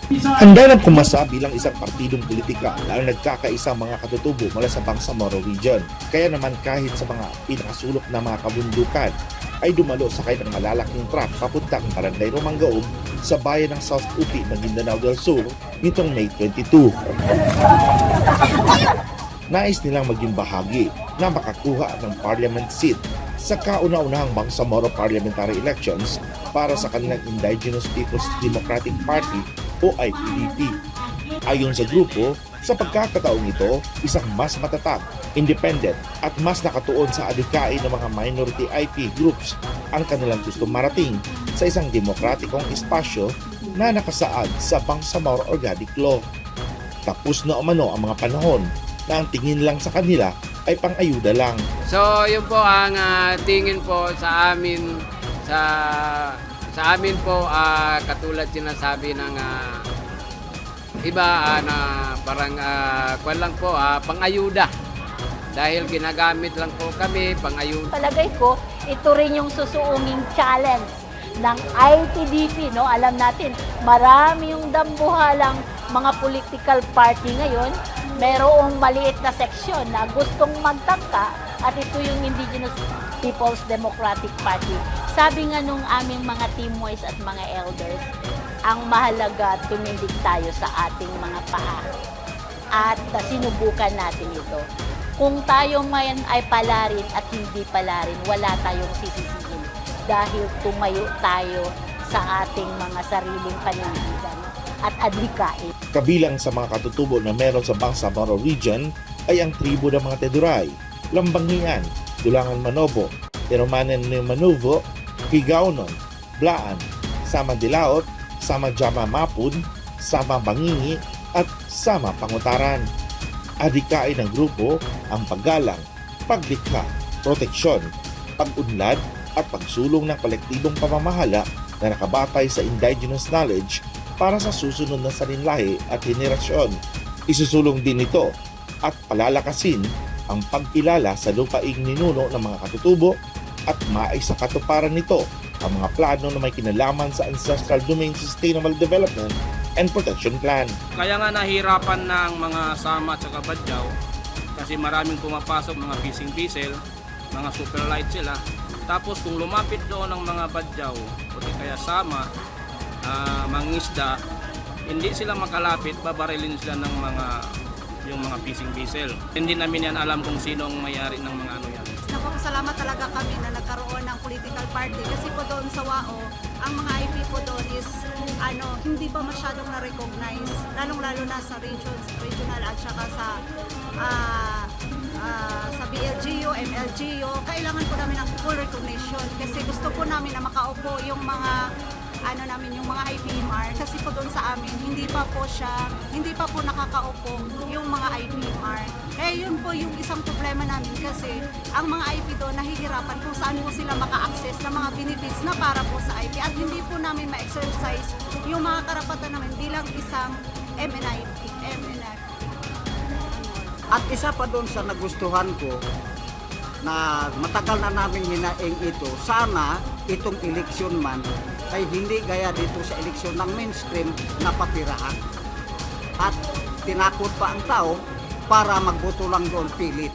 Handa ng kumasa bilang isang partidong politika ang nagkakaisang mga katutubo mula sa Bangsamoro Region. Kaya naman kahit sa mga pinakasulok na mga kabundukan ay dumalo sakay ng malalaking truck papuntang Barangay Romanggaob sa bayan ng South Upi, Maguindanao del Sur nitong May 22. Nais nilang maging bahagi na makakuha ng parliament seat sa kauna-unahang Bangsamoro Parliamentary Elections para sa kanilang Indigenous Peoples Democratic Party o IPDP. Ayon sa grupo, sa pagkakataong ito, isang mas matatag, independent at mas nakatuon sa adhikain ng mga minority IP groups ang kanilang gusto marating sa isang demokratikong espasyo na nakasaad sa Bangsamoro Organic Law. Tapos na umano ang mga panahon na ang tingin lang sa kanila ay pang-ayuda lang. So yun po ang tingin po sa amin sa amin po katulad sinasabi ng iba na parang kwan lang po pang-ayuda. Dahil ginagamit lang po kami pang-ayuda. Palagay ko, ito rin yung susuunging challenge ng ITDP, no? Alam natin, marami yung dambuhalang mga political party ngayon. Merong maliit na seksyon na gustong magtangka at ito yung Indigenous Peoples Democratic Party. Sabi nga nung aming mga teamways at mga elders, ang mahalaga tumindig tayo sa ating mga paa at sinubukan natin ito. Kung tayo man ay palarin at hindi palarin, wala tayong sisisihin dahil tumayo tayo sa ating mga sariling panindigan at adhikain. Kabilang sa mga katutubo na meron sa Bangsamoro Region ay ang tribo ng mga Teduray, Lambangian, Dulangan Manobo, Tiromanen ni Manuvo, Higaunon, Blaan, Sama Dilaot, Sama Jama Mapun, Sama Bangingi at Sama Pangutaran. Adhikain ng grupo ang paggalang, paglikha, proteksyon, pag-unlad at pagsulong ng kolektibong pamamahala na nakabatay sa indigenous knowledge para sa susunod na salinlahi at henerasyon. Isusulong din ito at palalakasin ang pagkilala sa lupaing ninuno ng mga katutubo at maisa katuparan nito ang mga plano na may kinalaman sa Ancestral Domain Sustainable Development and Protection Plan. Kaya nga nahirapan ng mga Sama at saka Badyaw kasi maraming pumapasok mga fishing vessel, mga super light sila. Tapos kung lumapit doon ng mga Badyaw o kaya Sama, mangisda, hindi sila makalapit, babarilin sila ng yung mga fishing vessel. Hindi namin yan alam kung sino ang may-ari ng mga ano yan. Napapasalamat talaga kami na nagkaroon ng political party kasi po doon sa WAO, ang mga IP po doon is hindi pa masyadong na-recognize, lalong-lalo na sa regional at saka sa BLGU, MLGU. Kailangan po namin ng full recognition kasi gusto po namin na makaupo yung mga yung mga IPMR kasi po doon sa amin hindi pa po nakakaupo yung mga IPMR. Yun po yung isang problema namin kasi ang mga IP doon nahihirapan kung saan po sila maka-access ng mga benefits na para po sa IP at hindi po namin ma-exercise yung mga karapatan namin bilang isang MNIP. At isa pa doon sa nagustuhan ko na matagal na namin hinaing ito, sana itong eleksyon man ay hindi gaya dito sa eleksyon ng mainstream na papirahan. At tinakot pa ang tao para magboto lang doon pilit.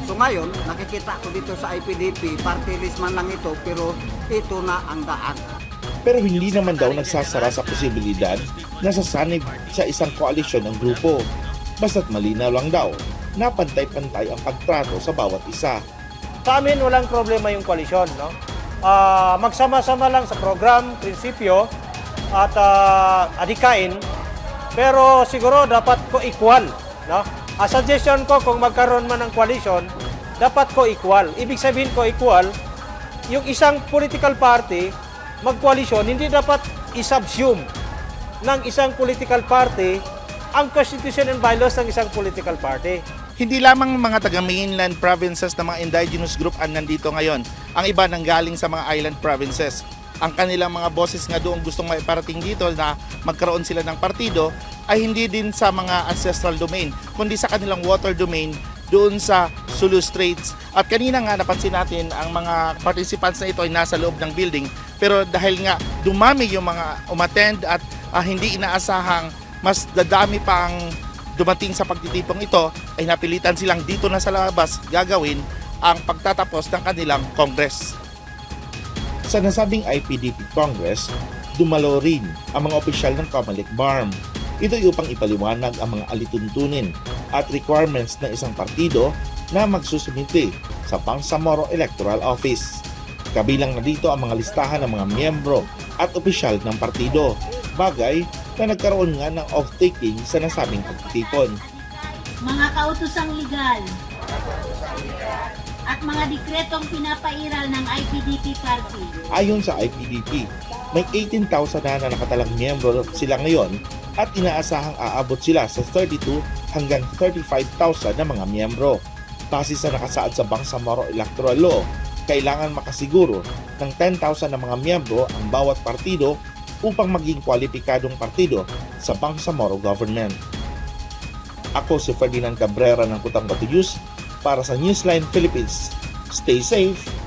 So ngayon, nakikita ko dito sa IPDP, party list man lang ito, pero ito na ang daan. Pero hindi naman daw nagsasara sa posibilidad na sasanib sa isang koalisyon ng grupo. Basta't malinaw lang daw na pantay-pantay ang pagtrato sa bawat isa. Sa amin, walang problema yung koalisyon, no? Magsama-sama lang sa program, prinsipyo, at adhikain. Pero siguro dapat ko-equal, no? Suggestion ko kung magkaroon man ng koalisyon, dapat ko-equal. Ibig sabihin ko-equal, yung isang political party, mag-koalisyon, hindi dapat isubsume ng isang political party ang constitution and bylaws ng isang political party. Hindi lamang mga taga-mainland provinces na mga indigenous group ang nandito ngayon. Ang iba nanggaling sa mga island provinces. Ang kanilang mga boses nga doon gustong maiparating dito na magkaroon sila ng partido ay hindi din sa mga ancestral domain, kundi sa kanilang water domain doon sa Sulu Straits. At kanina nga napansin natin ang mga participants na ito ay nasa loob ng building. Pero dahil nga dumami yung mga umattend at hindi inaasahang mas dadami pang dumating sa pagtitipong ito, ay napilitan silang dito na sa labas gagawin ang pagtatapos ng kanilang Congress. Sa nasabing IPDP Congress, dumalo rin ang mga opisyal ng Comelec BARM. Ito ay upang ipaliwanag ang mga alituntunin at requirements ng isang partido na magsusumite sa Bangsamoro Electoral Office. Kabilang na dito ang mga listahan ng mga miyembro at opisyal ng partido, bagay na nagkaroon nga ng off-taking sa nasabing pagtitipon. Mga kautosang legal at mga dekretong pinapairal ng IPDP Party. Ayon sa IPDP, may 18,000 na nakatalang miyembro sila ngayon at inaasahang aabot sila sa 32 hanggang 35,000 na mga miyembro. Base sa nakasaad sa Bangsamoro Electoral Law, kailangan makasiguro ng 10,000 na mga miyembro ang bawat partido upang maging kwalipikadong partido sa Bangsamoro government. Ako si Ferdinand Cabrera ng Kutang Batuyus para sa Newsline Philippines. Stay safe!